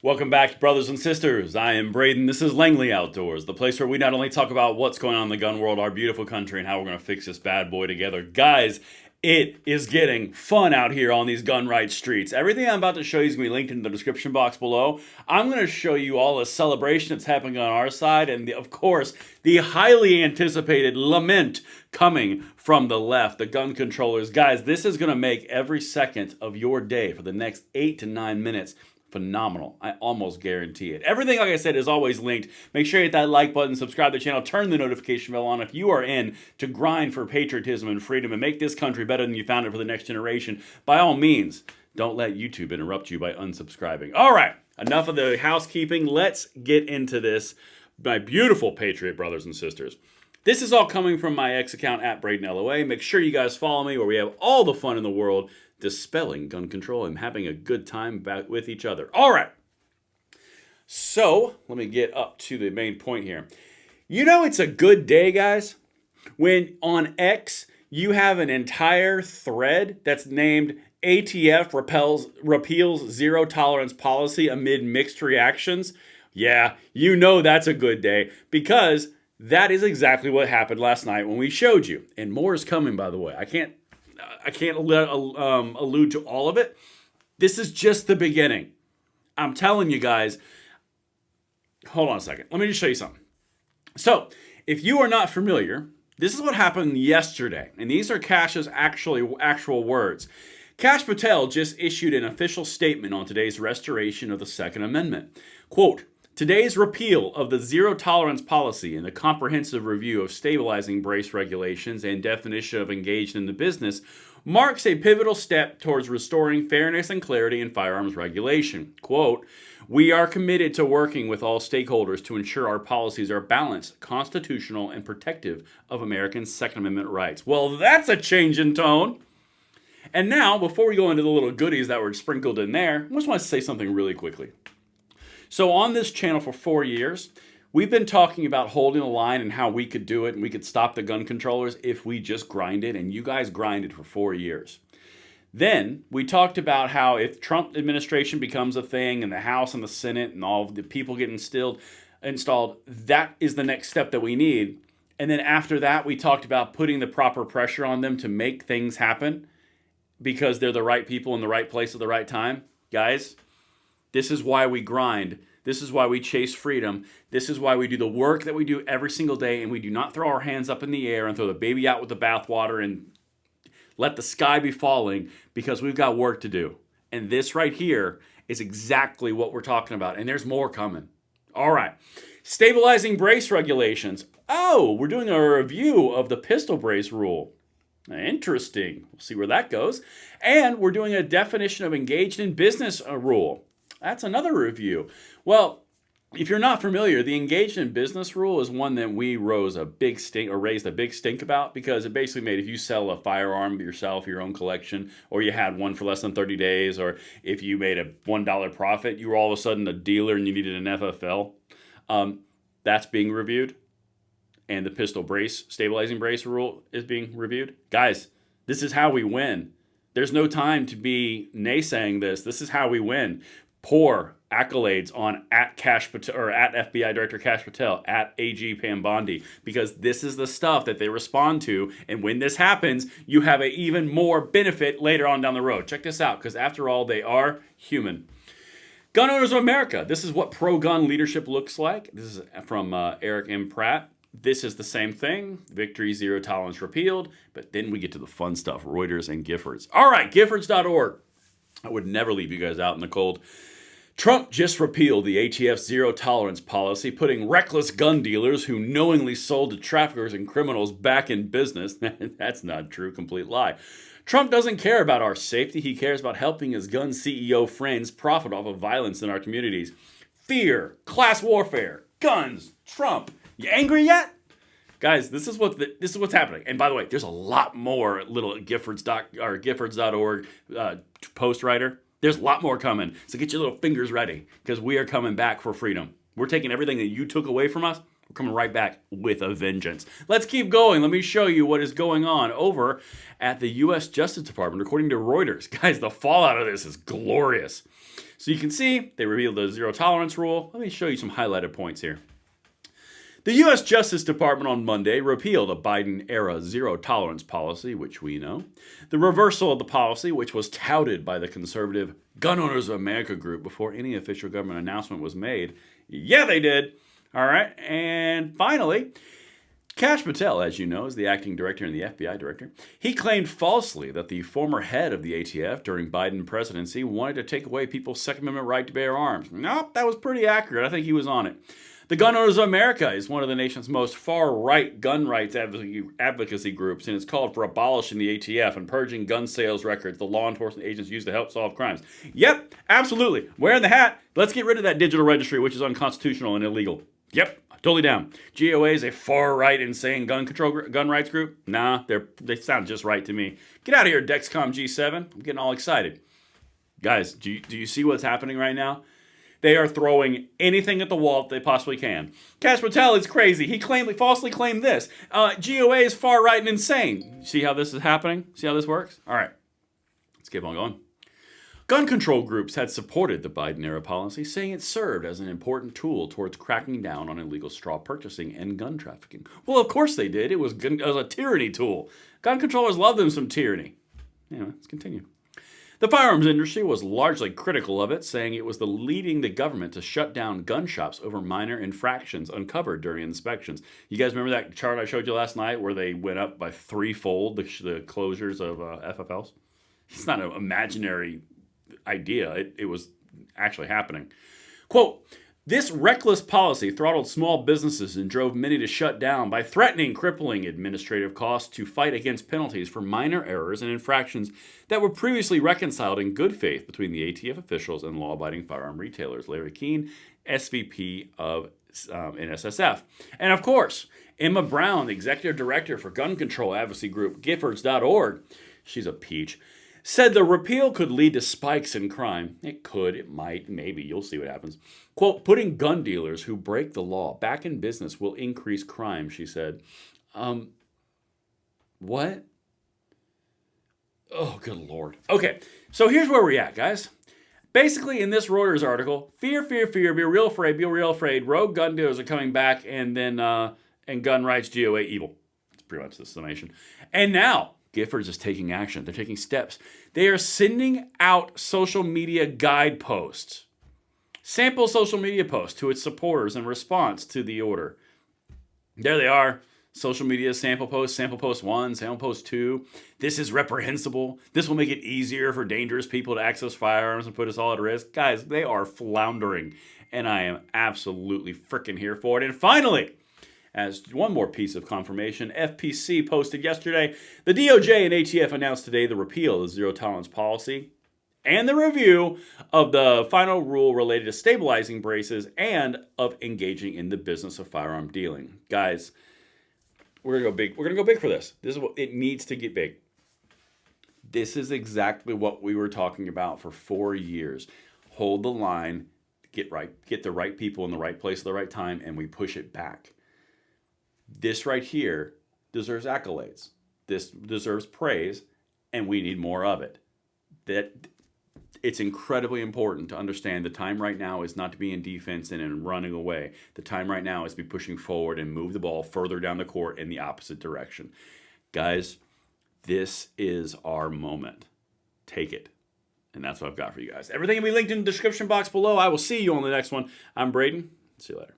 Welcome back, brothers and sisters. I am Braden. This is Langley Outdoors, the place where we not only talk about what's going on in the gun world, our beautiful country, and how we're going to fix this bad boy together. Guys, it is getting fun out here on these gun rights streets. Everything I'm about to show you is going to be linked in the description box below. I'm going to show you all the celebration that's happening on our side, and of course, the highly anticipated lament coming from the left, the gun controllers. Guys, this is going to make every second of your day for the next 8 to 9 minutes phenomenal. I almost guarantee it. Everything, like I said, is always linked. Make sure you hit that like button, subscribe to the channel, turn the notification bell on if you are in to grind for patriotism and freedom and make this country better than you found it for the next generation. By all means, don't let YouTube interrupt you by unsubscribing. All right, enough of the housekeeping. Let's get into this, my beautiful patriot brothers and sisters. This is all coming from my X account at BradenLOA. Make sure you guys follow me where we have all the fun in the world dispelling gun control and having a good time with each other. All right. So let me get up to the main point here. You know it's a good day, guys, when on X you have an entire thread that's named ATF repeals zero tolerance policy amid mixed reactions. Yeah, you know that's a good day because that is exactly what happened last night when we showed you. And more is coming, by the way. I can't allude to all of it. This is just the beginning. I'm telling you guys. Hold on a second. Let me just show you something. So, if you are not familiar, this is what happened yesterday. And these are Kash's actual words. Kash Patel just issued an official statement on today's restoration of the Second Amendment. Quote, today's repeal of the zero tolerance policy and the comprehensive review of stabilizing brace regulations and definition of engaged in the business marks a pivotal step towards restoring fairness and clarity in firearms regulation. Quote, we are committed to working with all stakeholders to ensure our policies are balanced, constitutional, and protective of Americans' Second Amendment rights. Well, that's a change in tone. And now, before we go into the little goodies that were sprinkled in there, I just want to say something really quickly. So on this channel for 4 years, we've been talking about holding the line and how we could do it and we could stop the gun controllers if we just grinded, and you guys grinded for 4 years. Then we talked about how if Trump administration becomes a thing and the House and the Senate and all of the people get installed, that is the next step that we need. And then after that, we talked about putting the proper pressure on them to make things happen because they're the right people in the right place at the right time. Guys, this is why we grind. This is why we chase freedom. This is why we do the work that we do every single day, and we do not throw our hands up in the air and throw the baby out with the bathwater and let the sky be falling, because we've got work to do. And this right here is exactly what we're talking about, and there's more coming. All right. Stabilizing brace regulations. Oh, we're doing a review of the pistol brace rule. Interesting. We'll see where that goes. And we're doing a definition of engaged in business rule. That's another review. Well, if you're not familiar, the engaged in business rule is one that we raised a big stink about, because it basically made if you sell a firearm yourself, your own collection, or you had one for less than 30 days, or if you made a $1 profit, you were all of a sudden a dealer and you needed an FFL. That's being reviewed. And the pistol brace, stabilizing brace rule is being reviewed. Guys, this is how we win. There's no time to be naysaying this. This is how we win. Pour accolades on at Kash Patel, or at FBI Director Kash Patel, at AG Pam Bondi, because this is the stuff that they respond to. And when this happens, you have an even more benefit later on down the road. Check this out, because after all, they are human. Gun Owners of America. This is what pro-gun leadership looks like. This is from Eric M. Pratt. This is the same thing. Victory, zero tolerance repealed. But then we get to the fun stuff. Reuters and Giffords. All right, Giffords.org. I would never leave you guys out in the cold. Trump just repealed the ATF zero tolerance policy, putting reckless gun dealers who knowingly sold to traffickers and criminals back in business. That's not true. Complete lie. Trump doesn't care about our safety. He cares about helping his gun CEO friends profit off of violence in our communities. Fear, class warfare, guns, Trump. You angry yet? Guys, this is what's happening. And by the way, there's a lot more little Giffords.org post writer. There's a lot more coming. So get your little fingers ready, because we are coming back for freedom. We're taking everything that you took away from us. We're coming right back with a vengeance. Let's keep going. Let me show you what is going on over at the U.S. Justice Department, according to Reuters. Guys, the fallout of this is glorious. So you can see they revealed the zero tolerance rule. Let me show you some highlighted points here. The U.S. Justice Department on Monday repealed a Biden-era zero-tolerance policy, which we know. The reversal of the policy, which was touted by the conservative Gun Owners of America group before any official government announcement was made. Yeah, they did. All right. And finally, Kash Patel, as you know, is the acting director and the FBI director. He claimed falsely that the former head of the ATF during Biden presidency wanted to take away people's Second Amendment right to bear arms. Nope, that was pretty accurate. I think he was on it. The Gun Owners of America is one of the nation's most far-right gun rights advocacy groups, and it's called for abolishing the ATF and purging gun sales records the law enforcement agents use to help solve crimes. Yep, absolutely. Wearing the hat. Let's get rid of that digital registry, which is unconstitutional and illegal. Yep, totally down. GOA is a far-right, insane gun rights group. Nah, they sound just right to me. Get out of here, Dexcom G7. I'm getting all excited. Guys, do you see what's happening right now? They are throwing anything at the wall that they possibly can. Kash Patel is crazy. He falsely claimed this. GOA is far right and insane. See how this is happening? See how this works? All right. Let's keep on going. Gun control groups had supported the Biden-era policy, saying it served as an important tool towards cracking down on illegal straw purchasing and gun trafficking. Well, of course they did. It was a tyranny tool. Gun controllers love them some tyranny. Anyway, let's continue. The firearms industry was largely critical of it, saying it was leading the government to shut down gun shops over minor infractions uncovered during inspections. You guys remember that chart I showed you last night where they went up by threefold, the closures of FFLs? It's not an imaginary idea. It was actually happening. Quote, this reckless policy throttled small businesses and drove many to shut down by threatening crippling administrative costs to fight against penalties for minor errors and infractions that were previously reconciled in good faith between the ATF officials and law-abiding firearm retailers. Larry Keene, SVP of NSSF. And of course, Emma Brown, the executive director for gun control advocacy group Giffords.org, she's a peach, said the repeal could lead to spikes in crime. It could, it might, maybe, you'll see what happens. Quote, putting gun dealers who break the law back in business will increase crime, she said. What? Oh, good Lord. Okay, so here's where we're at, guys. Basically, in this Reuters article, fear, be real afraid, rogue gun dealers are coming back, and then, and gun rights, GOA, evil. That's pretty much the summation. And now, Giffords is taking action. They're taking steps. They are sending out social media guideposts, sample social media posts to its supporters in response to the order. There they are. Social media sample post 1, sample post 2. This is reprehensible. This will make it easier for dangerous people to access firearms and put us all at risk. Guys, they are floundering, and I am absolutely freaking here for it. And finally, as one more piece of confirmation, FPC posted yesterday, the DOJ and ATF announced today the repeal of the zero-tolerance policy and the review of the final rule related to stabilizing braces and of engaging in the business of firearm dealing. Guys, we're going to go big. We're going to go big for this. This is what it needs to get big. This is exactly what we were talking about for 4 years. Hold the line, get the right people in the right place at the right time, and we push it back. This right here deserves accolades. This deserves praise, and we need more of it. That it's incredibly important to understand the time right now is not to be in defense and running away. The time right now is to be pushing forward and move the ball further down the court in the opposite direction. Guys, this is our moment. Take it. And that's what I've got for you guys. Everything will be linked in the description box below. I will see you on the next one. I'm Braden. See you later.